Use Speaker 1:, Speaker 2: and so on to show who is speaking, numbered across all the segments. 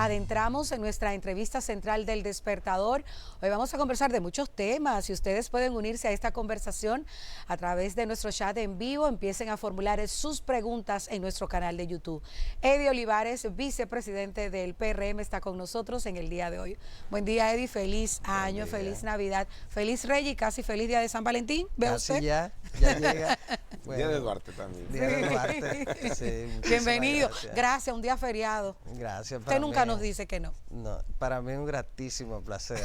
Speaker 1: adentramos en nuestra entrevista central del Despertador. Hoy vamos a conversar de muchos temas y ustedes pueden unirse a esta conversación a través de nuestro chat en vivo. Empiecen a formular sus preguntas en nuestro canal de YouTube. Eddie Olivares, vicepresidente del PRM, está con nosotros en el día de hoy. Buen día, Eddie. Feliz año, feliz Navidad, feliz Reyes y casi feliz día de San Valentín. ¿Ve usted?
Speaker 2: Ya llega.
Speaker 3: Bueno, día de Duarte también.
Speaker 2: Día de Duarte. Sí,
Speaker 1: bienvenido. Gracias, un día feriado.
Speaker 2: Gracias.
Speaker 1: Usted nunca nos dice que no.
Speaker 2: No, para mí un gratísimo placer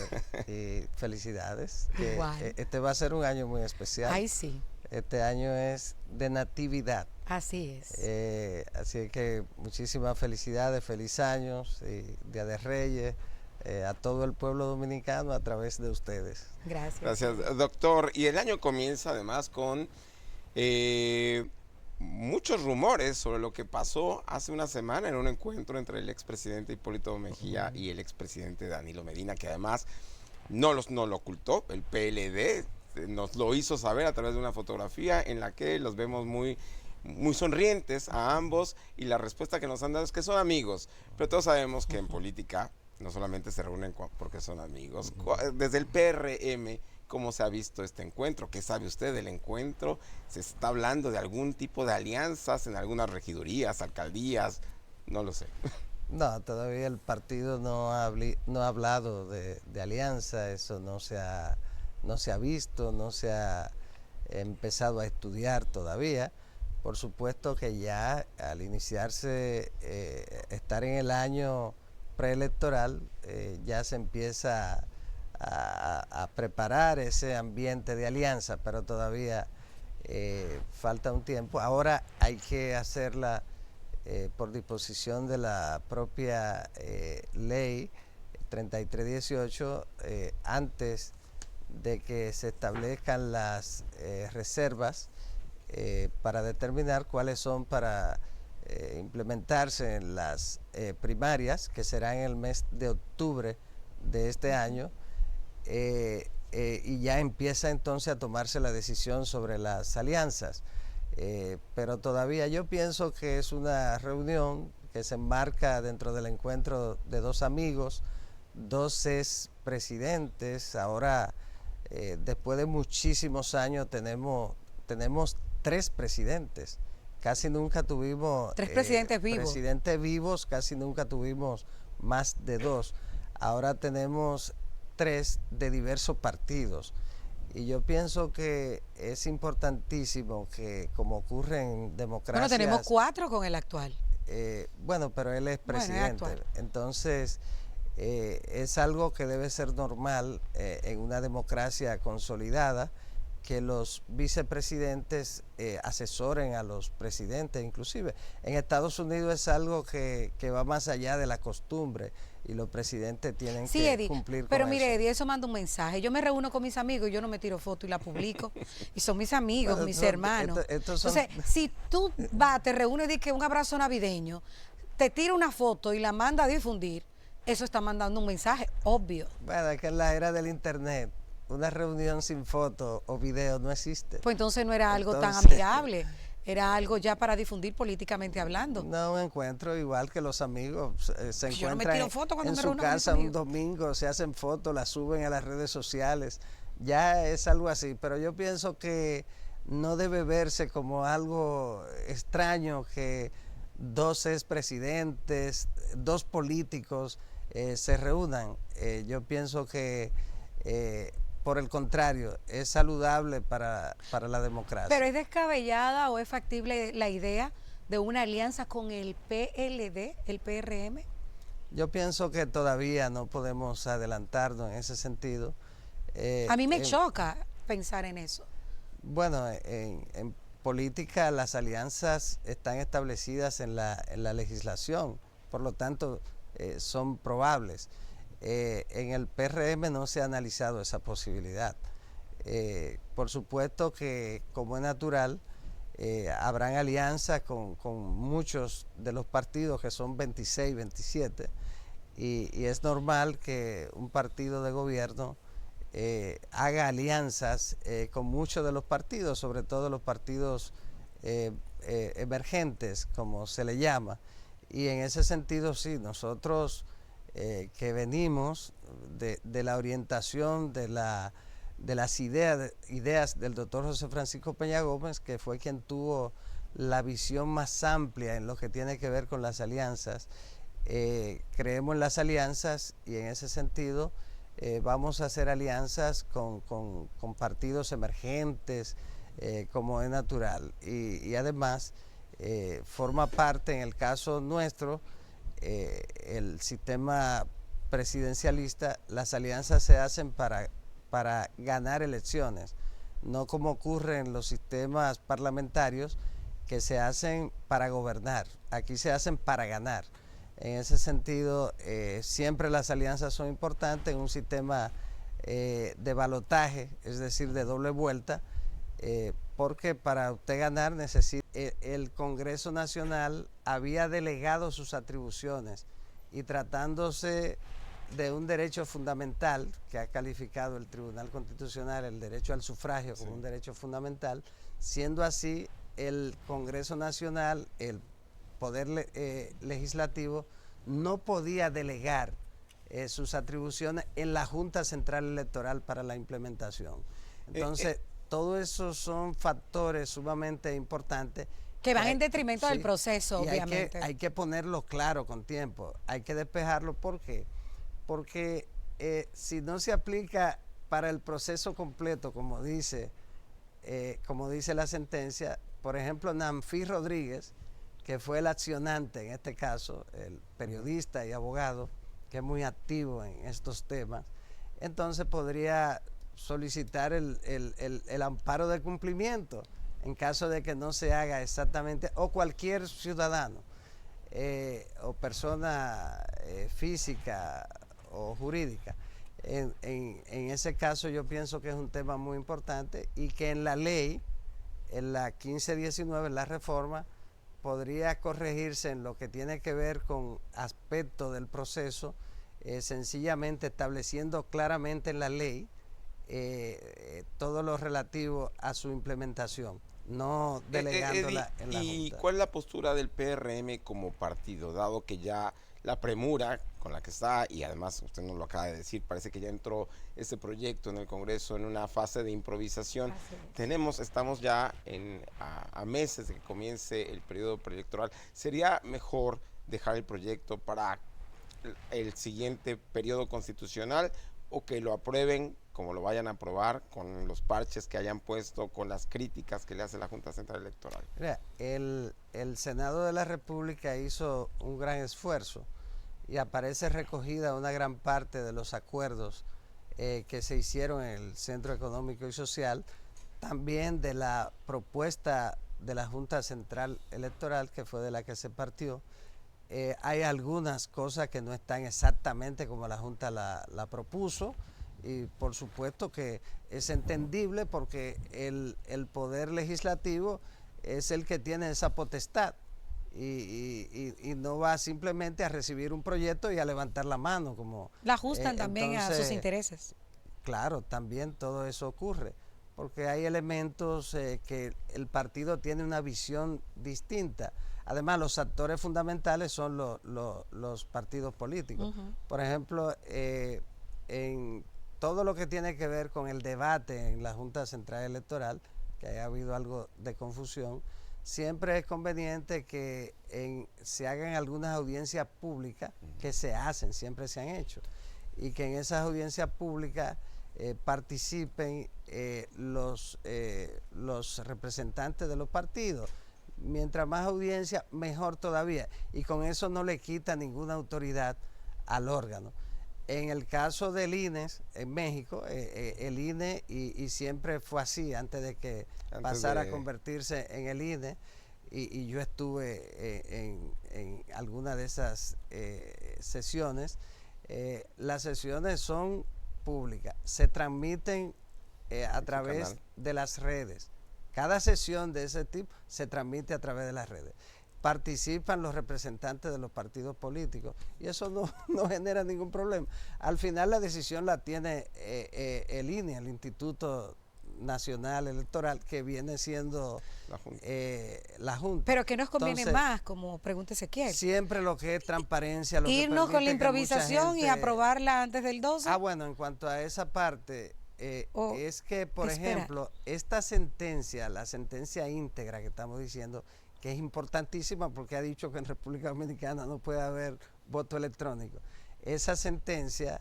Speaker 2: y felicidades.
Speaker 1: Igual.
Speaker 2: Este va a ser un año muy especial.
Speaker 1: Ay, sí.
Speaker 2: Este año es de natividad.
Speaker 1: Así es.
Speaker 2: Así que muchísimas felicidades, feliz años, Día de Reyes, a todo el pueblo dominicano a través de ustedes.
Speaker 1: Gracias.
Speaker 3: Gracias, doctor. Y el año comienza además con muchos rumores sobre lo que pasó hace una semana en un encuentro entre el expresidente Hipólito Mejía y el expresidente Danilo Medina, que además no lo ocultó. El PLD nos lo hizo saber a través de una fotografía en la que los vemos muy sonrientes a ambos, y la respuesta que nos han dado es que son amigos, pero todos sabemos que en política no solamente se reúnen porque son amigos. Desde el PRM, ¿cómo se ha visto este encuentro? ¿Qué sabe usted del encuentro? ¿Se está hablando de algún tipo de alianzas en algunas regidurías, alcaldías? No lo sé.
Speaker 2: No, todavía el partido no ha hablado de alianza, eso no se ha visto, no se ha empezado a estudiar todavía. Por supuesto que ya al iniciarse, estar en el año preelectoral, ya se empieza a preparar ese ambiente de alianza, pero todavía falta un tiempo. Ahora hay que hacerla por disposición de la propia ley 3318, antes de que se establezcan las reservas para determinar cuáles son para implementarse en las primarias, que será en el mes de octubre de este año, y ya empieza entonces a tomarse la decisión sobre las alianzas. Pero todavía yo pienso que es una reunión que se enmarca dentro del encuentro de dos amigos, dos expresidentes. Ahora, después de muchísimos años, tenemos tres presidentes. Casi nunca tuvimos
Speaker 1: tres presidentes
Speaker 2: vivos, casi nunca tuvimos más de dos. Ahora tenemos tres de diversos partidos. Y yo pienso que es importantísimo que, como ocurre en democracias...
Speaker 1: Bueno, tenemos cuatro con el actual.
Speaker 2: Bueno, pero él es presidente. Bueno, entonces, es algo que debe ser normal en una democracia consolidada, que los vicepresidentes asesoren a los presidentes. Inclusive en Estados Unidos es algo que va más allá de la costumbre, y los presidentes tienen que
Speaker 1: Eddie,
Speaker 2: cumplir con
Speaker 1: pero
Speaker 2: eso.
Speaker 1: Mire, Eddie, eso manda un mensaje. Yo me reúno con mis amigos y yo no me tiro foto y la publico, y son mis amigos, bueno, mis hermanos. Entonces, si tú te reúnes y dices que un abrazo navideño, te tira una foto y la manda a difundir, eso está mandando un mensaje obvio.
Speaker 2: Bueno, es que en la era del internet, una reunión sin foto o video no existe.
Speaker 1: Pues entonces no era algo tan amigable, era algo ya para difundir políticamente hablando.
Speaker 2: No, un encuentro igual que los amigos se encuentran en su casa un domingo, se hacen fotos, las suben a las redes sociales, ya es algo así. Pero yo pienso que no debe verse como algo extraño que dos expresidentes, dos políticos se reúnan. Yo pienso que por el contrario, es saludable para la democracia.
Speaker 1: ¿Pero es descabellada o es factible la idea de una alianza con el PLD, el PRM?
Speaker 2: Yo pienso que todavía no podemos adelantarnos en ese sentido.
Speaker 1: A mí me choca pensar en eso.
Speaker 2: Bueno, en política las alianzas están establecidas en la legislación, por lo tanto son probables. En el PRM no se ha analizado esa posibilidad. Por supuesto que, como es natural, habrán alianzas con muchos de los partidos, que son 26, 27, y es normal que un partido de gobierno haga alianzas con muchos de los partidos, sobre todo los partidos emergentes, como se le llama. Y en ese sentido, sí, nosotros que venimos de la orientación de las ideas del doctor José Francisco Peña Gómez, que fue quien tuvo la visión más amplia en lo que tiene que ver con las alianzas. Creemos en las alianzas y en ese sentido vamos a hacer alianzas con partidos emergentes, como es natural. Y además forma parte, en el caso nuestro, el sistema presidencialista, las alianzas se hacen para ganar elecciones, no como ocurre en los sistemas parlamentarios que se hacen para gobernar. Aquí se hacen para ganar. En ese sentido, siempre las alianzas son importantes en un sistema de balotaje, es decir, de doble vuelta, porque para usted ganar necesita. El Congreso Nacional había delegado sus atribuciones y tratándose de un derecho fundamental que ha calificado el Tribunal Constitucional, el derecho al sufragio, como un derecho fundamental, siendo así el Congreso Nacional, el Poder Legislativo, no podía delegar sus atribuciones en la Junta Central Electoral para la implementación. Entonces, todos esos son factores sumamente importantes
Speaker 1: que van en detrimento del proceso,
Speaker 2: y
Speaker 1: obviamente.
Speaker 2: Hay que ponerlo claro con tiempo, hay que despejarlo. ¿Por qué? Porque si no se aplica para el proceso completo, como dice la sentencia, por ejemplo, Nanfí Rodríguez, que fue el accionante en este caso, el periodista y abogado, que es muy activo en estos temas, entonces podría solicitar el amparo de cumplimiento en caso de que no se haga exactamente, o cualquier ciudadano o persona física o jurídica. En ese caso yo pienso que es un tema muy importante y que en la ley, en la 1519, en la reforma, podría corregirse en lo que tiene que ver con aspectos del proceso, sencillamente estableciendo claramente en la ley todo lo relativo a su implementación, no delegándola en la
Speaker 3: ¿Y
Speaker 2: Junta.
Speaker 3: cuál es la postura del PRM como partido, dado que ya la premura con la que está, y además usted nos lo acaba de decir, parece que ya entró este proyecto en el Congreso en una fase de improvisación? Estamos ya a meses de que comience el periodo preelectoral. ¿Sería mejor dejar el proyecto para el siguiente periodo constitucional o que lo aprueben como lo vayan a aprobar, con los parches que hayan puesto, con las críticas que le hace la Junta Central Electoral?
Speaker 2: Mira, el Senado de la República hizo un gran esfuerzo y aparece recogida una gran parte de los acuerdos que se hicieron en el Centro Económico y Social, también de la propuesta de la Junta Central Electoral, que fue de la que se partió. Hay algunas cosas que no están exactamente como la Junta la propuso, y por supuesto que es entendible porque el Poder Legislativo es el que tiene esa potestad y no va simplemente a recibir un proyecto y a levantar la mano. Como
Speaker 1: la ajustan también a sus intereses.
Speaker 2: Claro, también todo eso ocurre, porque hay elementos que el partido tiene una visión distinta. Además, los actores fundamentales son los partidos políticos. Por ejemplo, en todo lo que tiene que ver con el debate en la Junta Central Electoral, que haya habido algo de confusión, siempre es conveniente que se hagan algunas audiencias públicas, que siempre se han hecho, y que en esas audiencias públicas participen los representantes de los partidos. Mientras más audiencia, mejor todavía, y con eso no le quita ninguna autoridad al órgano. En el caso del INE en México, el INE, y siempre fue así antes de que pasara a convertirse en el INE, y yo estuve en alguna de esas sesiones. Las sesiones son públicas, se transmiten a través de las redes. Cada sesión de ese tipo se transmite a través de las redes. Participan los representantes de los partidos políticos y eso no genera ningún problema. Al final la decisión la tiene el INE, el Instituto Nacional Electoral, que viene siendo la Junta.
Speaker 1: Pero ¿qué nos conviene
Speaker 2: Entonces,
Speaker 1: más? Como pregunta Ezequiel.
Speaker 2: siempre lo que es transparencia. Lo
Speaker 1: Irnos
Speaker 2: que
Speaker 1: con la
Speaker 2: permite que mucha
Speaker 1: improvisación y
Speaker 2: gente-
Speaker 1: aprobarla antes del 12.
Speaker 2: Bueno, en cuanto a esa parte, es que, por
Speaker 1: espera.
Speaker 2: ejemplo, esta sentencia, la sentencia íntegra que estamos diciendo, que es importantísima porque ha dicho que en República Dominicana no puede haber voto electrónico. Esa sentencia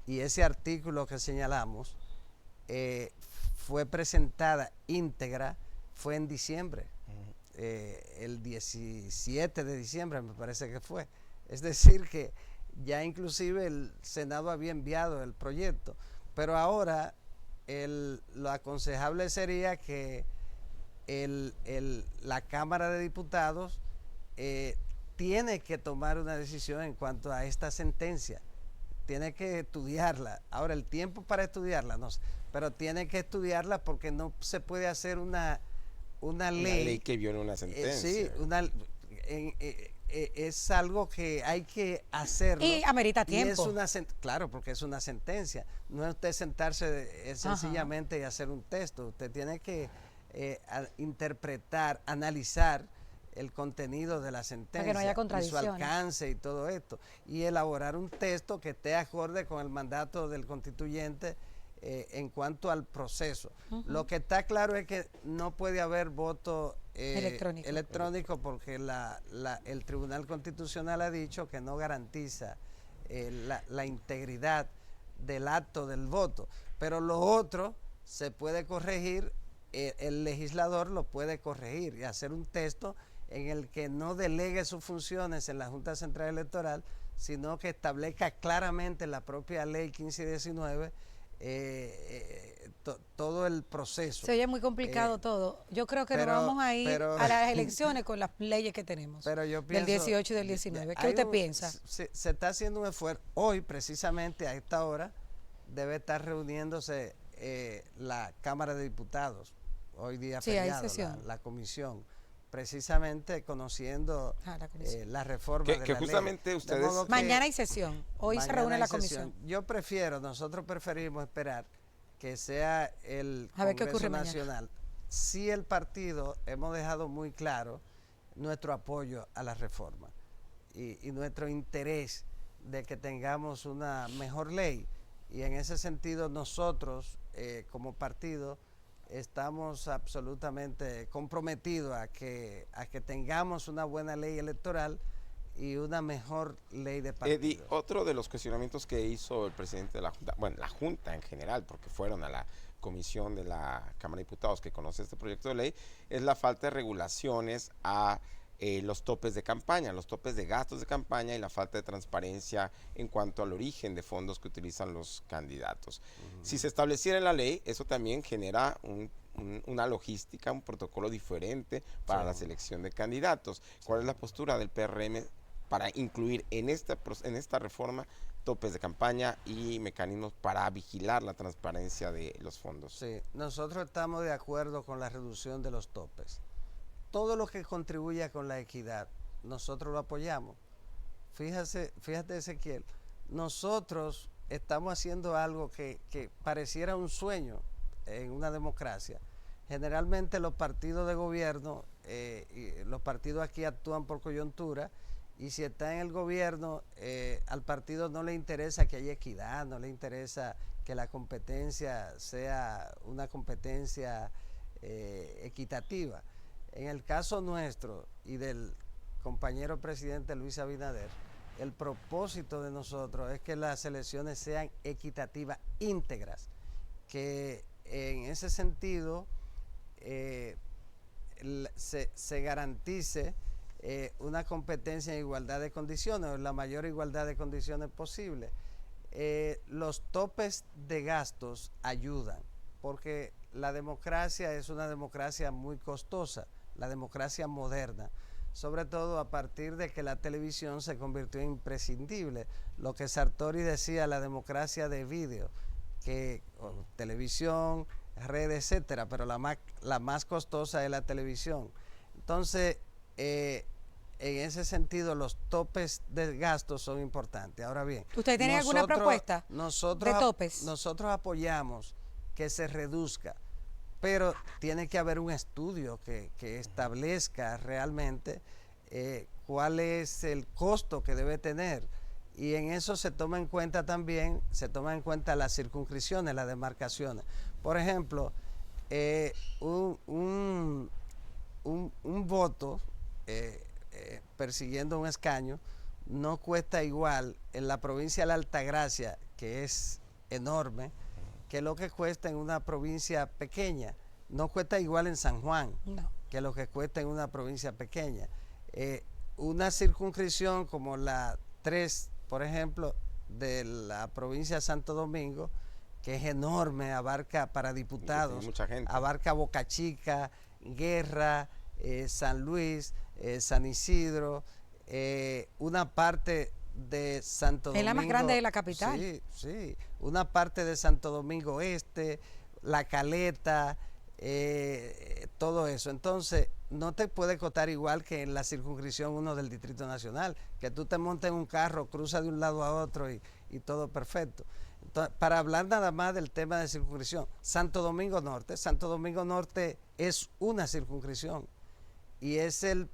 Speaker 2: y ese artículo que señalamos fue presentada íntegra, fue en diciembre, el 17 de diciembre me parece que fue. Es decir que ya inclusive el Senado había enviado el proyecto, pero ahora lo aconsejable sería que la Cámara de Diputados tiene que tomar una decisión en cuanto a esta sentencia. Tiene que estudiarla. Ahora, el tiempo para estudiarla, no sé, pero tiene que estudiarla porque no se puede hacer una ley
Speaker 3: que viola una sentencia.
Speaker 2: Sí, es algo que hay que hacerlo.
Speaker 1: Y amerita tiempo.
Speaker 2: Claro, porque es una sentencia. No es usted sentarse sencillamente y hacer un texto. Usted tiene que interpretar, analizar el contenido de la sentencia,
Speaker 1: para que no haya
Speaker 2: y su
Speaker 1: contradicciones,
Speaker 2: alcance y todo esto, y elaborar un texto que esté acorde con el mandato del constituyente en cuanto al proceso. Lo que está claro es que no puede haber voto electrónico porque el Tribunal Constitucional ha dicho que no garantiza la integridad del acto del voto, pero lo otro se puede corregir, el legislador lo puede corregir y hacer un texto en el que no delegue sus funciones en la Junta Central Electoral, sino que establezca claramente en la propia ley 15 y 19 todo el proceso.
Speaker 1: Se oye muy complicado todo. Yo creo que nos vamos a ir a las elecciones con las leyes que tenemos,
Speaker 2: pero yo pienso,
Speaker 1: del 18 y del 19. ¿Qué usted piensa?
Speaker 2: Se está haciendo un esfuerzo. Hoy, precisamente a esta hora, debe estar reuniéndose la Cámara de Diputados. Hoy día feriado,
Speaker 1: hay sesión.
Speaker 2: La comisión, precisamente conociendo la reforma de
Speaker 3: que
Speaker 2: la
Speaker 3: justamente
Speaker 2: ley.
Speaker 3: ustedes...
Speaker 1: Mañana hay sesión, hoy se reúne la comisión.
Speaker 2: Nosotros preferimos esperar que sea el
Speaker 1: a ver qué
Speaker 2: Congreso
Speaker 1: ocurre
Speaker 2: Nacional. Si el partido hemos dejado muy claro nuestro apoyo a la reforma y nuestro interés de que tengamos una mejor ley, y en ese sentido nosotros como partido estamos absolutamente comprometidos a que tengamos una buena ley electoral y una mejor ley de partido.
Speaker 3: Eddie, otro de los cuestionamientos que hizo el presidente de la Junta, bueno, la Junta en general, porque fueron a la comisión de la Cámara de Diputados que conoce este proyecto de ley, es la falta de regulaciones a los topes de campaña, los topes de gastos de campaña y la falta de transparencia en cuanto al origen de fondos que utilizan los candidatos. Si se estableciera en la ley, eso también genera una logística, un protocolo diferente para la selección de candidatos. ¿Cuál es la postura del PRM para incluir en esta reforma topes de campaña y mecanismos para vigilar la transparencia de los fondos?
Speaker 2: Sí, nosotros estamos de acuerdo con la reducción de los topes. Todo lo que contribuya con la equidad, nosotros lo apoyamos. Fíjate Ezequiel, nosotros estamos haciendo algo que pareciera un sueño en una democracia. Generalmente los partidos de gobierno, los partidos aquí actúan por coyuntura, y si está en el gobierno, al partido no le interesa que haya equidad, no le interesa que la competencia sea una competencia equitativa. En el caso nuestro y del compañero presidente Luis Abinader, el propósito de nosotros es que las elecciones sean equitativas, íntegras, que en ese sentido se garantice una competencia en igualdad de condiciones, o la mayor igualdad de condiciones posible. Los topes de gastos ayudan, porque la democracia es una democracia muy costosa, la democracia moderna, sobre todo a partir de que la televisión se convirtió en imprescindible. Lo que Sartori decía, la democracia de vídeo, que televisión, redes, etcétera, pero la más costosa es la televisión. Entonces, en ese sentido, los topes de gastos son importantes. Ahora bien,
Speaker 1: ¿usted tiene alguna propuesta
Speaker 2: de topes? Nosotros apoyamos que se reduzca, pero tiene que haber un estudio que establezca realmente cuál es el costo que debe tener. Y en eso se toma en cuenta también, se toma en cuenta las circunscripciones, las demarcaciones. Por ejemplo, un voto persiguiendo un escaño no cuesta igual en la provincia de la Altagracia, que es enorme, que lo que cuesta en una provincia pequeña. No cuesta igual en San Juan, no, que lo que cuesta en una provincia pequeña. Una circunscripción como la 3, por ejemplo, de la provincia de Santo Domingo, que es enorme, abarca para diputados,
Speaker 3: mucha gente.
Speaker 2: Abarca Boca Chica, Guerra, San Luis, San Isidro, una parte de Santo Domingo.
Speaker 1: Es la más grande de la capital.
Speaker 2: Sí, sí. Una parte de Santo Domingo Este, La Caleta, todo eso. Entonces, no te puede costar igual que en la circunscripción 1 del Distrito Nacional, que tú te montes en un carro, cruzas de un lado a otro y todo perfecto. Entonces, para hablar nada más del tema de circunscripción, Santo Domingo Norte es una circunscripción y es el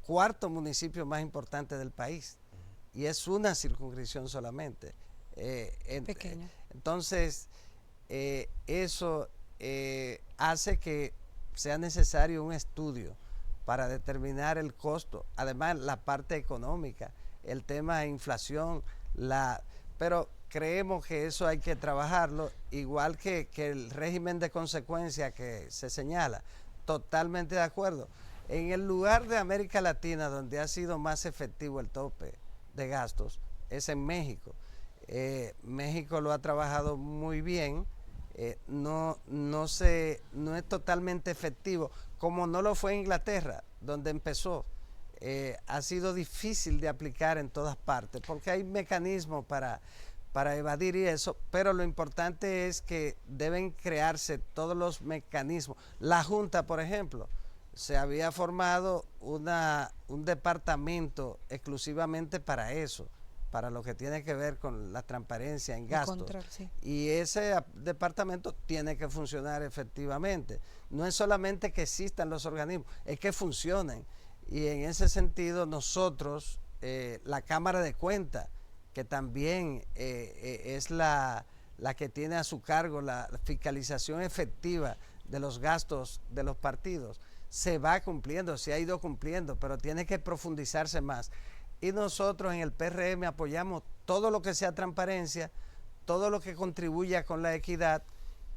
Speaker 2: cuarto municipio más importante del país y es una circunscripción solamente.
Speaker 1: Pequeño.
Speaker 2: Entonces, eso hace que sea necesario un estudio para determinar el costo, además la parte económica, el tema de inflación, pero creemos que eso hay que trabajarlo, igual que el régimen de consecuencia que se señala. Totalmente de acuerdo. En el lugar de América Latina donde ha sido más efectivo el tope de gastos es en México. México lo ha trabajado muy bien. No es totalmente efectivo, como no lo fue en Inglaterra, donde empezó. Ha sido difícil de aplicar en todas partes, porque hay mecanismos para evadir y eso, pero lo importante es que deben crearse todos los mecanismos. La Junta, por ejemplo, se había formado un departamento exclusivamente para eso, para lo que tiene que ver con la transparencia en gastos.
Speaker 1: Control, sí.
Speaker 2: Y ese departamento tiene que funcionar efectivamente. No es solamente que existan los organismos, es que funcionen. Y en ese sentido nosotros, la Cámara de Cuentas, que también es la que tiene a su cargo la fiscalización efectiva de los gastos de los partidos, se va cumpliendo, se ha ido cumpliendo, pero tiene que profundizarse más. Y nosotros en el PRM apoyamos todo lo que sea transparencia, todo lo que contribuya con la equidad,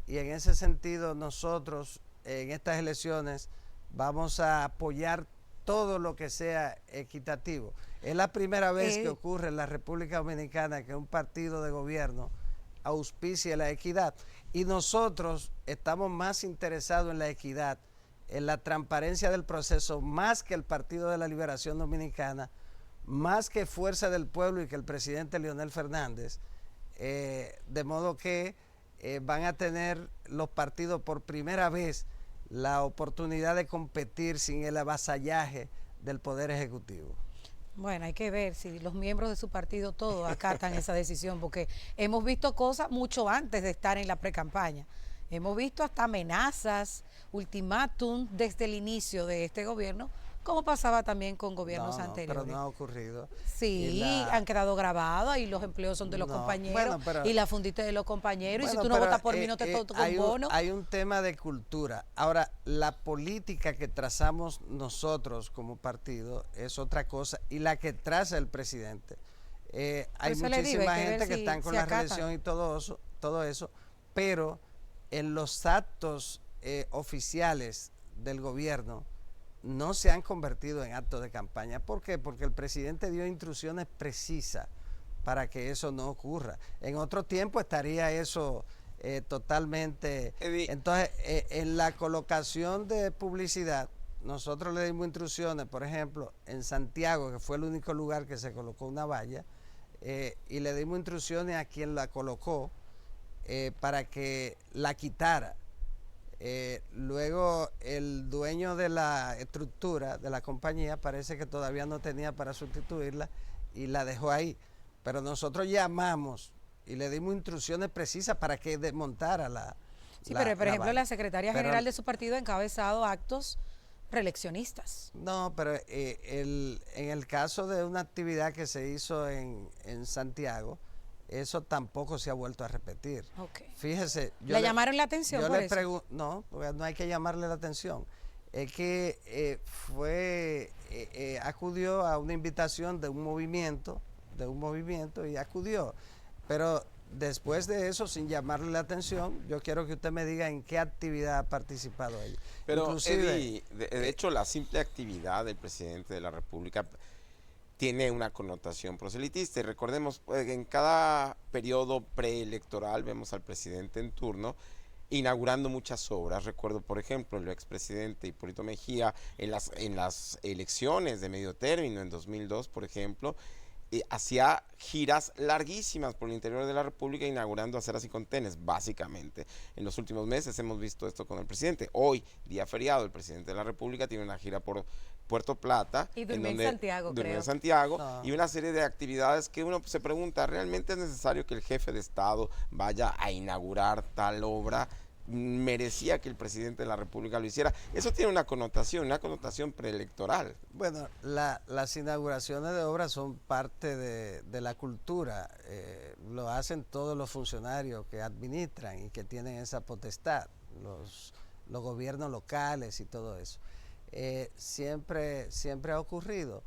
Speaker 2: y en ese sentido nosotros en estas elecciones vamos a apoyar todo lo que sea equitativo. Es la primera vez que ocurre en la República Dominicana que un partido de gobierno auspicie la equidad, y nosotros estamos más interesados en la equidad, en la transparencia del proceso, más que el Partido de la Liberación Dominicana, más que Fuerza del Pueblo y que el presidente Leonel Fernández, de modo que van a tener los partidos por primera vez la oportunidad de competir sin el avasallaje del Poder Ejecutivo.
Speaker 1: Bueno, hay que ver si los miembros de su partido todos acatan esa decisión, porque hemos visto cosas mucho antes de estar en la precampaña. Hemos visto hasta amenazas, ultimátum desde el inicio de este gobierno, como pasaba también con gobiernos anteriores.
Speaker 2: Pero no ha ocurrido.
Speaker 1: Sí, han quedado grabados y los empleos son de los compañeros, y la fundita de los compañeros, y si tú no votas por mí no te toco con bono.
Speaker 2: Hay un tema de cultura. Ahora, la política que trazamos nosotros como partido es otra cosa, y la que traza el presidente. Hay muchísima gente que están con la reelección y todo eso, pero en los actos oficiales del gobierno no se han convertido en actos de campaña. ¿Por qué? Porque el presidente dio instrucciones precisas para que eso no ocurra. En otro tiempo estaría eso totalmente... Entonces, en la colocación de publicidad, nosotros le dimos instrucciones, por ejemplo, en Santiago, que fue el único lugar que se colocó una valla, y le dimos instrucciones a quien la colocó para que la quitara. Luego el dueño de la estructura de la compañía parece que todavía no tenía para sustituirla y la dejó ahí, pero nosotros llamamos y le dimos instrucciones precisas para que desmontara la
Speaker 1: Sí, pero por ejemplo,
Speaker 2: vaina.
Speaker 1: la secretaria
Speaker 2: Pero
Speaker 1: general de su partido ha encabezado actos reeleccionistas.
Speaker 2: no, pero en el caso de una actividad que se hizo en Santiago, eso tampoco se ha vuelto a repetir.
Speaker 1: Ok.
Speaker 2: Fíjese,
Speaker 1: ¿Le llamaron la atención
Speaker 2: yo
Speaker 1: por
Speaker 2: le
Speaker 1: eso?
Speaker 2: pregunto, no, porque no hay que llamarle la atención. Es que acudió a una invitación de un movimiento y acudió. Pero después de eso, sin llamarle la atención, yo quiero que usted me diga en qué actividad ha participado ella.
Speaker 3: Pero,
Speaker 2: Inclusive,
Speaker 3: Eddie, de hecho, la simple actividad del presidente de la República tiene una connotación proselitista. Y recordemos, en cada periodo preelectoral vemos al presidente en turno inaugurando muchas obras. Recuerdo, por ejemplo, el expresidente Hipólito Mejía en las elecciones de medio término en 2002, por ejemplo, hacía giras larguísimas por el interior de la República inaugurando aceras y contenes, básicamente. En los últimos meses hemos visto esto con el presidente. Hoy, día feriado, el presidente de la República tiene una gira por Puerto Plata.
Speaker 1: Y durmió en Santiago,
Speaker 3: durmió
Speaker 1: creo.
Speaker 3: en Santiago,
Speaker 2: No.
Speaker 3: y una serie de actividades que uno se pregunta, ¿realmente es necesario que el jefe de Estado vaya a inaugurar tal obra? ¿Merecía que el presidente de la República lo hiciera? Eso tiene una connotación preelectoral.
Speaker 2: bueno, las inauguraciones de obras son parte de la cultura. Lo hacen todos los funcionarios que administran y que tienen esa potestad, los gobiernos locales y todo eso. Siempre ha ocurrido.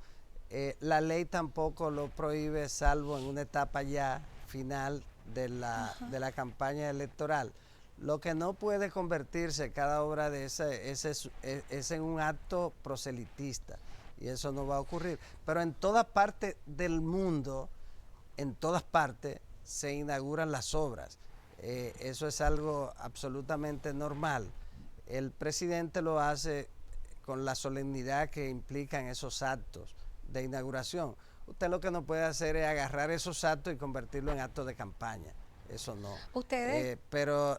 Speaker 2: La ley tampoco lo prohíbe, salvo en una etapa ya final de la campaña electoral. Lo que no puede convertirse cada obra de esa es en un acto proselitista, y eso no va a ocurrir. Pero en toda parte del mundo, en todas partes, se inauguran las obras. Eso es algo absolutamente normal. El presidente lo hace con la solemnidad que implican esos actos de inauguración. Usted lo que no puede hacer es agarrar esos actos y convertirlo en actos de campaña. Eso no.
Speaker 1: ¿Ustedes?
Speaker 2: Pero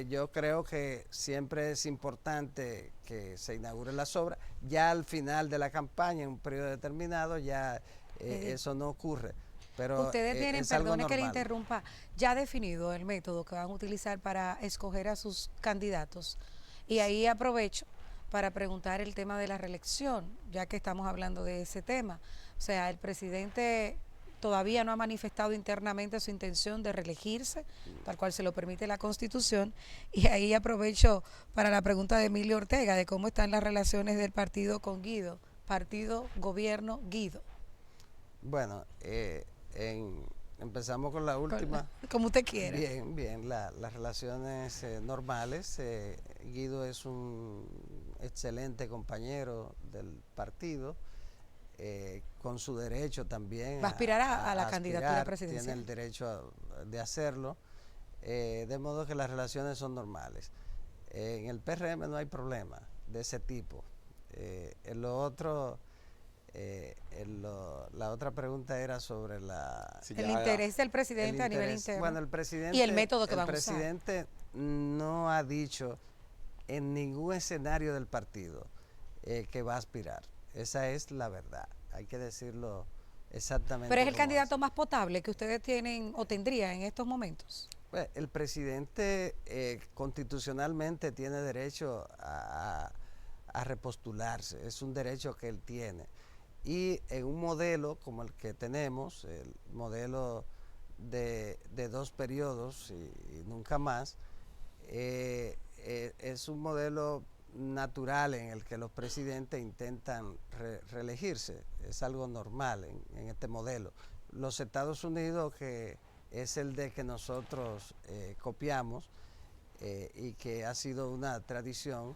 Speaker 2: yo creo que siempre es importante que se inauguren las obras. Ya al final de la campaña, en un periodo determinado, ya eso no ocurre. Pero
Speaker 1: Ustedes tienen,
Speaker 2: es algo
Speaker 1: perdone que le
Speaker 2: normal.
Speaker 1: interrumpa, ya definido el método que van a utilizar para escoger a sus candidatos. Y ahí aprovecho para preguntar el tema de la reelección, ya que estamos hablando de ese tema. O sea, el presidente todavía no ha manifestado internamente su intención de reelegirse, tal cual se lo permite la Constitución. Y ahí aprovecho para la pregunta de Emilio Ortega, de cómo están las relaciones del partido con Guido, partido, gobierno, Guido.
Speaker 2: Bueno, empezamos con la última.
Speaker 1: Como usted quiera.
Speaker 2: Bien, las relaciones normales. Guido es un excelente compañero del partido, con su derecho también.
Speaker 1: Va a aspirar a la candidatura
Speaker 2: aspirar,
Speaker 1: presidencial.
Speaker 2: Tiene el derecho de hacerlo, de modo que las relaciones son normales. En el PRM no hay problema de ese tipo. En lo otro... la otra pregunta era sobre
Speaker 3: Sí,
Speaker 1: el
Speaker 3: ya,
Speaker 1: interés del presidente a nivel interno.
Speaker 2: Bueno, el presidente,
Speaker 1: y el método que van a usar.
Speaker 2: El presidente no ha dicho en ningún escenario del partido que va a aspirar. Esa es la verdad. Hay que decirlo exactamente.
Speaker 1: Pero es el
Speaker 2: como
Speaker 1: candidato más potable que ustedes tienen o tendrían en estos momentos.
Speaker 2: Pues, el presidente constitucionalmente tiene derecho a repostularse. Es un derecho que él tiene. Y en un modelo como el que tenemos, el modelo de 2 periodos y nunca más, es un modelo natural en el que los presidentes intentan reelegirse. Es algo normal en este modelo. Los Estados Unidos, que es el de que nosotros copiamos y que ha sido una tradición,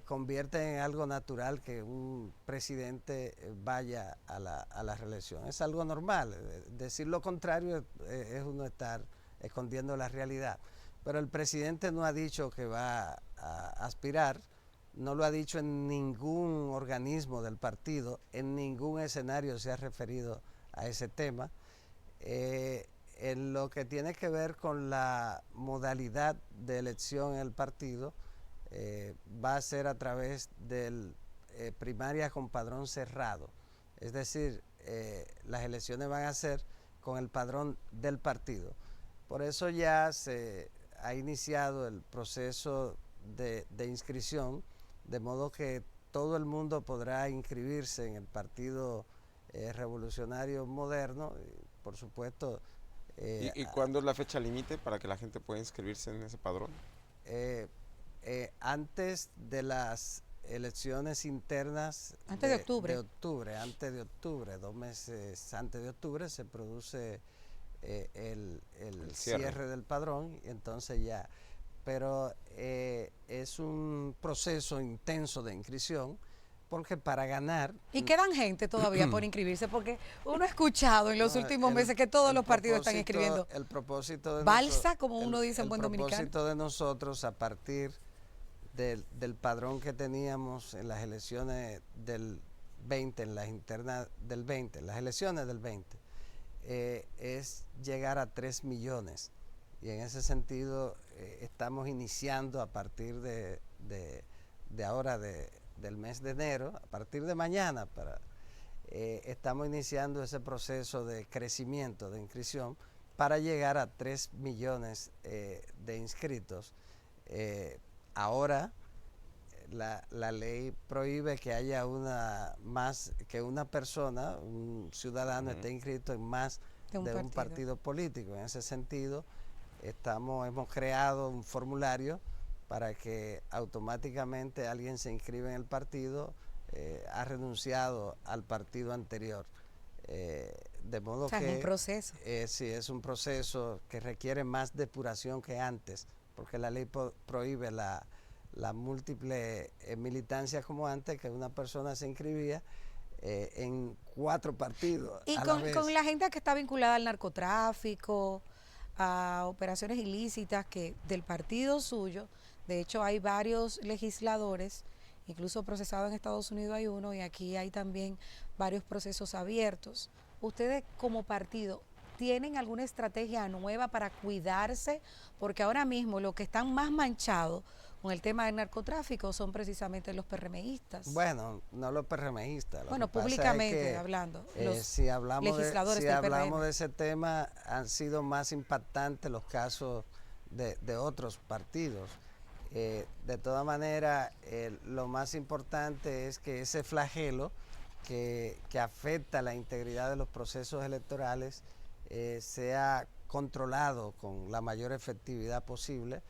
Speaker 2: convierte en algo natural que un presidente vaya a la reelección. Es algo normal. Decir lo contrario es uno estar escondiendo la realidad. Pero el presidente no ha dicho que va a aspirar, no lo ha dicho en ningún organismo del partido, en ningún escenario se ha referido a ese tema. En lo que tiene que ver con la modalidad de elección en el partido, va a ser a través de primarias con padrón cerrado. Es decir, las elecciones van a ser con el padrón del partido. Por eso ya se ha iniciado el proceso de inscripción, de modo que todo el mundo podrá inscribirse en el Partido Revolucionario Moderno, y, por supuesto.
Speaker 3: ¿Y cuándo es la fecha límite para que la gente pueda inscribirse en ese padrón?
Speaker 2: Antes de las elecciones internas
Speaker 1: antes de octubre.
Speaker 2: Antes de octubre, 2 meses antes de octubre se produce el cierre del padrón, y entonces ya. Pero es un proceso intenso de inscripción, porque para ganar...
Speaker 1: ¿Y quedan gente todavía por inscribirse? Porque uno ha escuchado en los últimos meses que todos los partidos están inscribiendo.
Speaker 2: El propósito de
Speaker 1: balsa, como uno dice en buen dominicano.
Speaker 2: El propósito de nosotros, a partir del padrón que teníamos en las elecciones del 20, en las internas del 20, en las elecciones del 20, es llegar a 3 millones. Y en ese sentido estamos iniciando a partir de ahora, del mes de enero, a partir de mañana, estamos iniciando ese proceso de crecimiento, de inscripción, para llegar a 3 millones de inscritos. Ahora la ley prohíbe que haya una persona, un ciudadano, esté inscrito en más de un partido político. En ese sentido, hemos creado un formulario para que automáticamente alguien se inscriba en el partido, ha renunciado al partido anterior. De modo que
Speaker 1: es un proceso.
Speaker 2: Sí, es un proceso que requiere más depuración que antes, porque la ley prohíbe la múltiple militancia como antes, que una persona se inscribía en 4 partidos.
Speaker 1: Y con la gente que está vinculada al narcotráfico, a operaciones ilícitas que del partido suyo, de hecho hay varios legisladores, incluso procesados en Estados Unidos hay uno, y aquí hay también varios procesos abiertos. ¿Ustedes como partido tienen alguna estrategia nueva para cuidarse? Porque ahora mismo los que están más manchados con el tema del narcotráfico son precisamente los PRMistas.
Speaker 2: Bueno, no los PRMistas.
Speaker 1: Bueno, públicamente hablando, los
Speaker 2: si hablamos
Speaker 1: legisladores
Speaker 2: si
Speaker 1: del
Speaker 2: hablamos
Speaker 1: PRM.
Speaker 2: de ese tema, han sido más impactantes los casos de otros partidos. De todas maneras, lo más importante es que ese flagelo que afecta la integridad de los procesos electorales sea controlado con la mayor efectividad posible.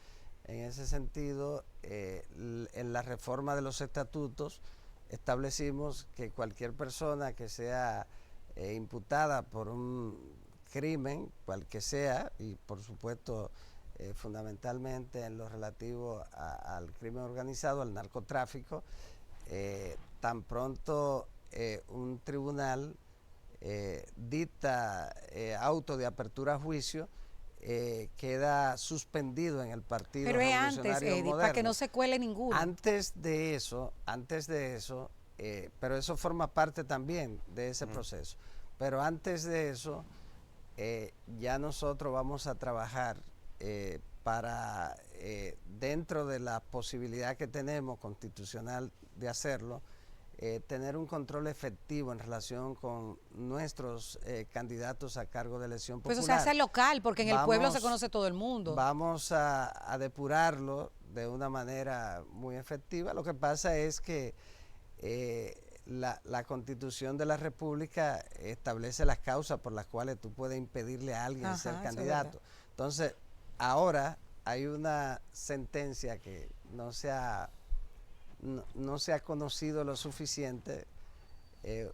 Speaker 2: En ese sentido, en la reforma de los estatutos establecimos que cualquier persona que sea imputada por un crimen, cual que sea, y por supuesto fundamentalmente en lo relativo al crimen organizado, al narcotráfico, tan pronto un tribunal dicta auto de apertura a juicio, queda suspendido en el Partido
Speaker 1: Pero
Speaker 2: Revolucionario
Speaker 1: antes, Eddie,
Speaker 2: Moderno.
Speaker 1: para que no se cuele ninguno.
Speaker 2: Antes de eso, pero eso forma parte también de ese proceso. Pero antes de eso, ya nosotros vamos a trabajar para, dentro de la posibilidad que tenemos constitucional de hacerlo, tener un control efectivo en relación con nuestros candidatos a cargo de elección popular.
Speaker 1: Pues eso se hace local, porque en el pueblo se conoce todo el mundo.
Speaker 2: Vamos a depurarlo de una manera muy efectiva. Lo que pasa es que la Constitución de la República establece las causas por las cuales tú puedes impedirle a alguien ser candidato. Entonces, ahora hay una sentencia que no se ha conocido lo suficiente,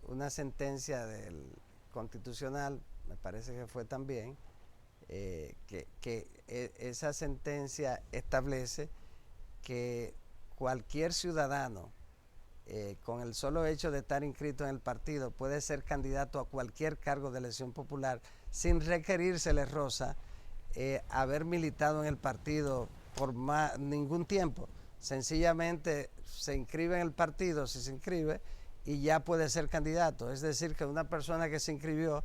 Speaker 2: una sentencia del Constitucional, me parece que fue también, que esa sentencia establece que cualquier ciudadano, con el solo hecho de estar inscrito en el partido, puede ser candidato a cualquier cargo de elección popular sin requerírsele, Rosa, haber militado en el partido por ningún tiempo. Sencillamente se inscribe en el partido, si se inscribe, y ya puede ser candidato. Es decir, que una persona que se inscribió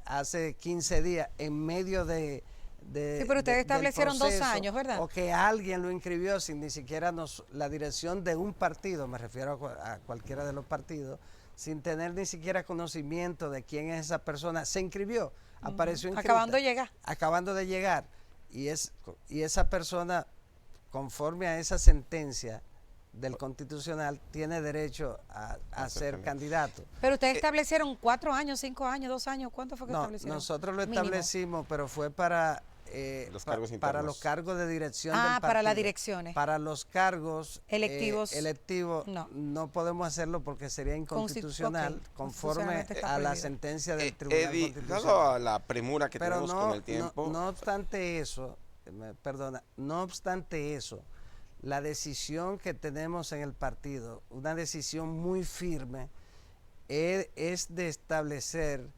Speaker 2: hace 15 días en medio de
Speaker 1: sí, pero ustedes establecieron proceso, 2 años, ¿verdad?
Speaker 2: O que alguien lo inscribió sin ni siquiera la dirección de un partido, me refiero a cualquiera de los partidos, sin tener ni siquiera conocimiento de quién es esa persona, se inscribió, apareció inscrita.
Speaker 1: Acabando de llegar.
Speaker 2: Acabando de llegar. y esa persona, conforme a esa sentencia del Constitucional, tiene derecho a ser candidato.
Speaker 1: Pero ustedes establecieron 4 años, 5 años, 2 años, ¿cuánto fue que
Speaker 2: No,
Speaker 1: establecieron?
Speaker 2: nosotros lo
Speaker 1: Mínimo.
Speaker 2: establecimos, pero fue para para los cargos de dirección del partido.
Speaker 1: Para las direcciones.
Speaker 2: Para los cargos
Speaker 1: electivos,
Speaker 2: no podemos hacerlo porque sería inconstitucional, conforme a la sentencia del Tribunal Constitucional.
Speaker 3: Dado a la premura que tenemos con el tiempo.
Speaker 2: No obstante eso, no obstante eso, la decisión que tenemos en el partido, una decisión muy firme, es de establecer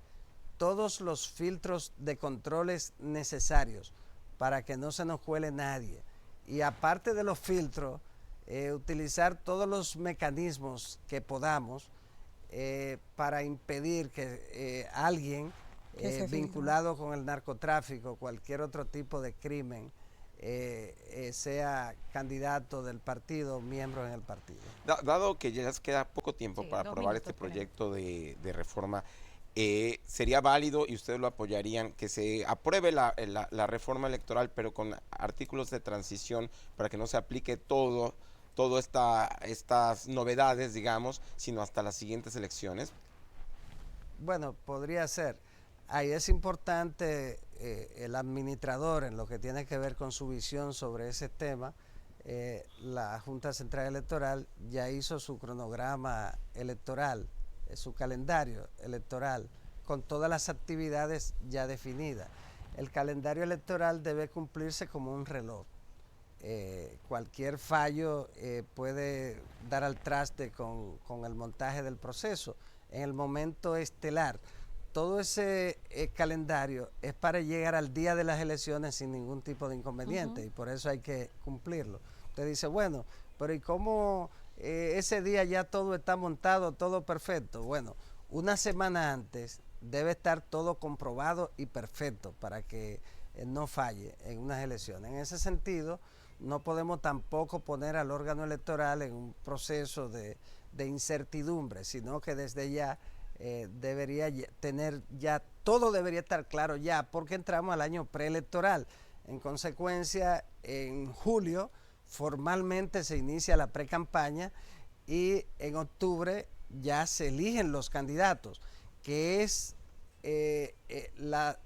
Speaker 2: todos los filtros de controles necesarios para que no se nos cuele nadie. Y aparte de los filtros, utilizar todos los mecanismos que podamos para impedir que alguien vinculado con el narcotráfico, cualquier otro tipo de crimen, sea candidato del partido, miembro en el partido.
Speaker 3: Dado que ya les queda poco tiempo para aprobar este proyecto de reforma, sería válido y ustedes lo apoyarían que se apruebe la reforma electoral, pero con artículos de transición para que no se aplique todas estas novedades, digamos, sino hasta las siguientes elecciones?
Speaker 2: Bueno, podría ser. Ahí es importante el administrador en lo que tiene que ver con su visión sobre ese tema. La Junta Central Electoral ya hizo su cronograma electoral, su calendario electoral, con todas las actividades ya definidas. El calendario electoral debe cumplirse como un reloj. Cualquier fallo puede dar al traste con el montaje del proceso. En el momento estelar, todo ese calendario es para llegar al día de las elecciones sin ningún tipo de inconveniente, y por eso hay que cumplirlo. Usted dice, bueno, pero ¿y cómo ese día ya todo está montado, todo perfecto? Bueno, una semana antes debe estar todo comprobado y perfecto para que no falle en unas elecciones. En ese sentido, no podemos tampoco poner al órgano electoral en un proceso de incertidumbre, sino que desde ya debería tener ya, todo debería estar claro ya, porque entramos al año preelectoral. En consecuencia, en julio formalmente se inicia la precampaña y en octubre ya se eligen los candidatos, que es la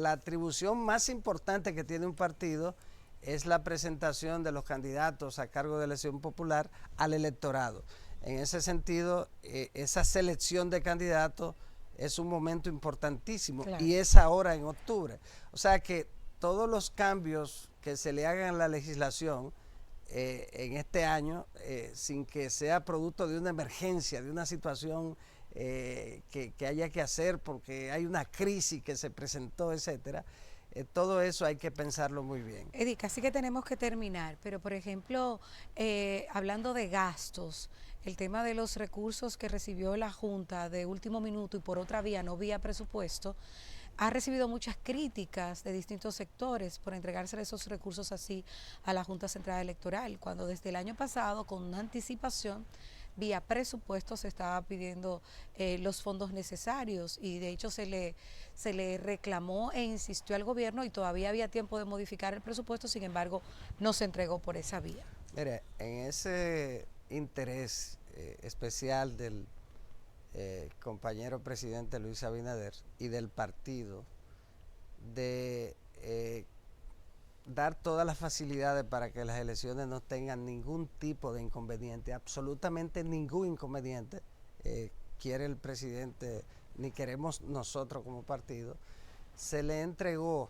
Speaker 2: atribución más importante que tiene un partido, es la presentación de los candidatos a cargo de elección popular al electorado. En ese sentido, esa selección de candidatos es un momento importantísimo, claro, y es ahora en octubre. O sea que todos los cambios que se le hagan a la legislación en este año, sin que sea producto de una emergencia, de una situación que haya que hacer porque hay una crisis que se presentó, etcétera, todo eso hay que pensarlo muy bien.
Speaker 1: Eddie, casi que tenemos que terminar, pero por ejemplo, hablando de gastos, el tema de los recursos que recibió la Junta de último minuto y por otra vía, no vía presupuesto, ha recibido muchas críticas de distintos sectores por entregarse esos recursos así a la Junta Central Electoral, cuando desde el año pasado, con una anticipación, vía presupuesto se estaba pidiendo los fondos necesarios, y de hecho se le reclamó e insistió al gobierno y todavía había tiempo de modificar el presupuesto, sin embargo no se entregó por esa vía.
Speaker 2: Mire, en ese interés especial del compañero presidente Luis Abinader y del partido de dar todas las facilidades para que las elecciones no tengan ningún tipo de inconveniente, absolutamente ningún inconveniente, quiere el presidente ni queremos nosotros como partido, se le entregó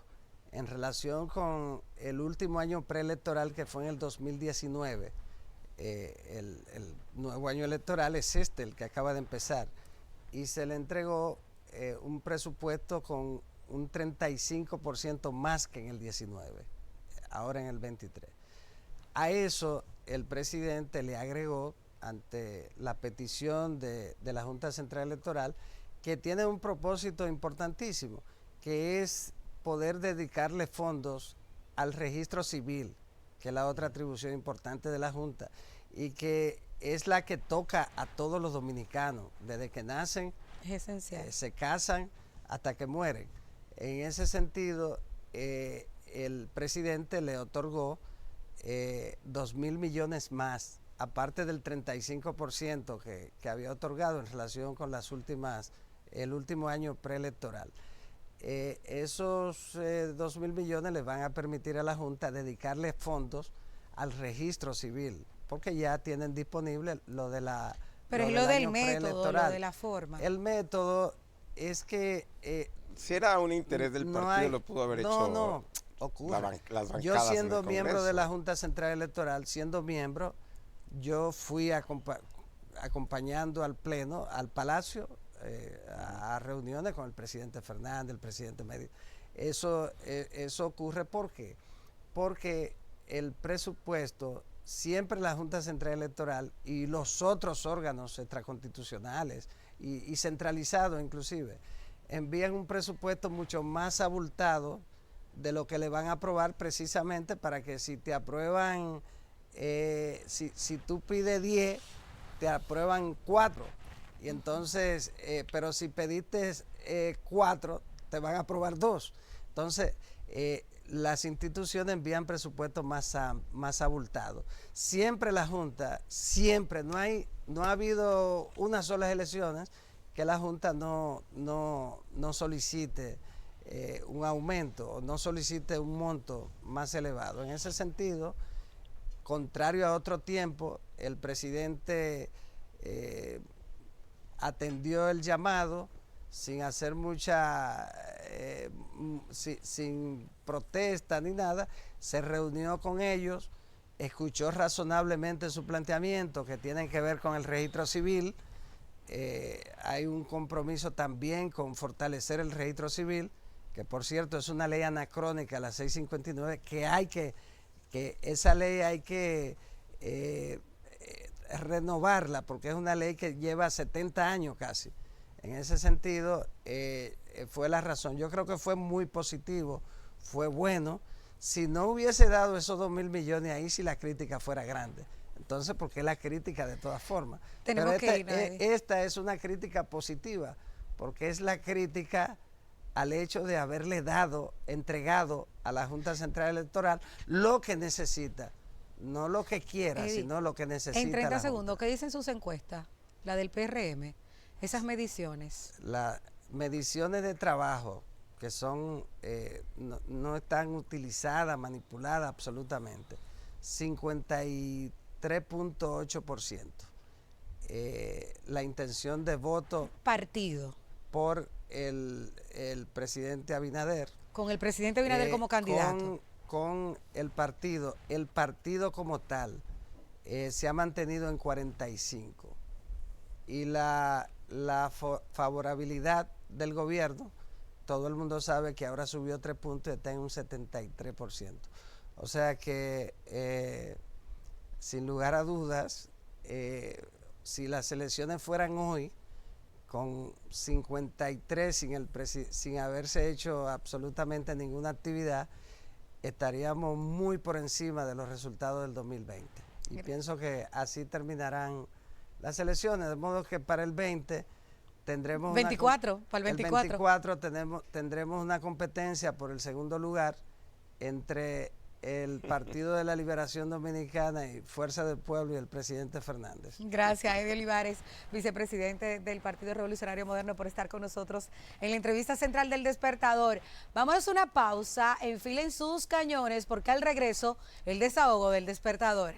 Speaker 2: en relación con el último año preelectoral, que fue en el 2019, el nuevo año electoral es el que acaba de empezar, y se le entregó un presupuesto con un 35% más que en el 19, ahora en el 23. A eso el presidente le agregó, ante la petición de la Junta Central Electoral, que tiene un propósito importantísimo, que es poder dedicarle fondos al registro civil, que es la otra atribución importante de la Junta, y que es la que toca a todos los dominicanos, desde que nacen,
Speaker 1: es esencial,
Speaker 2: se casan hasta que mueren. En ese sentido, el presidente le otorgó 2.000 millones más, aparte del 35% que había otorgado en relación con el último año preelectoral. Esos 2.000 millones les van a permitir a la Junta dedicarle fondos al registro civil, porque ya tienen disponible lo de la...
Speaker 1: Pero es lo del método, lo de la forma.
Speaker 2: El método es que...
Speaker 3: si era un interés del partido, lo pudo haber hecho.
Speaker 2: No, ocurre.
Speaker 3: Las bancadas
Speaker 2: yo siendo
Speaker 3: en el
Speaker 2: miembro
Speaker 3: Congreso
Speaker 2: de la Junta Central Electoral, yo fui acompañando al Pleno, al Palacio, a reuniones con el presidente Fernández, el presidente Medina. Eso ocurre porque el presupuesto, siempre la Junta Central Electoral y los otros órganos extraconstitucionales y centralizados inclusive, envían un presupuesto mucho más abultado de lo que le van a aprobar, precisamente para que si te aprueban, si tú pides 10, te aprueban 4. Y entonces, pero si pediste 4, te van a aprobar 2. Entonces, las instituciones envían presupuestos más abultados. Siempre la Junta, no ha habido unas solas elecciones que la Junta no solicite un aumento o no solicite un monto más elevado. En ese sentido, contrario a otro tiempo, el presidente atendió el llamado sin hacer sin protesta ni nada, se reunió con ellos, escuchó razonablemente su planteamiento que tienen que ver con el registro civil. Hay un compromiso también con fortalecer el registro civil, que por cierto es una ley anacrónica, la 659, que esa ley hay que renovarla, porque es una ley que lleva 70 años casi. En ese sentido, fue la razón. Yo creo que fue muy positivo, fue bueno. Si no hubiese dado esos 2.000 millones ahí, si la crítica fuera grande. Entonces, ¿por qué la crítica de todas formas? Pero esta es una crítica positiva, porque es la crítica al hecho de haberle entregado a la Junta Central Electoral lo que necesita, no lo que quiera, sino lo que necesita.
Speaker 1: En 30 segundos, ¿qué dicen sus encuestas? La del PRM, esas mediciones. Las
Speaker 2: mediciones de trabajo, que son no están utilizadas, manipuladas absolutamente. 53.8%. La intención de voto.
Speaker 1: Partido.
Speaker 2: Por el presidente Abinader.
Speaker 1: Con el presidente Abinader como candidato.
Speaker 2: Con el partido como tal se ha mantenido en 45. Y la favorabilidad del gobierno, todo el mundo sabe que ahora subió 3 puntos y está en un 73%. O sea que, sin lugar a dudas, si las elecciones fueran hoy, con 53 sin haberse hecho absolutamente ninguna actividad, estaríamos muy por encima de los resultados del 2020. Y pienso que así terminarán las elecciones, de modo que para el 20 tendremos...
Speaker 1: 24, para el 24.
Speaker 2: El 24 tendremos una competencia por el segundo lugar entre el Partido de la Liberación Dominicana y Fuerza del Pueblo y el presidente Fernández.
Speaker 1: Gracias, Eddie Olivares, vicepresidente del Partido Revolucionario Moderno, por estar con nosotros en la entrevista central del Despertador. Vamos a una pausa, enfilen sus cañones, porque al regreso, el desahogo del Despertador.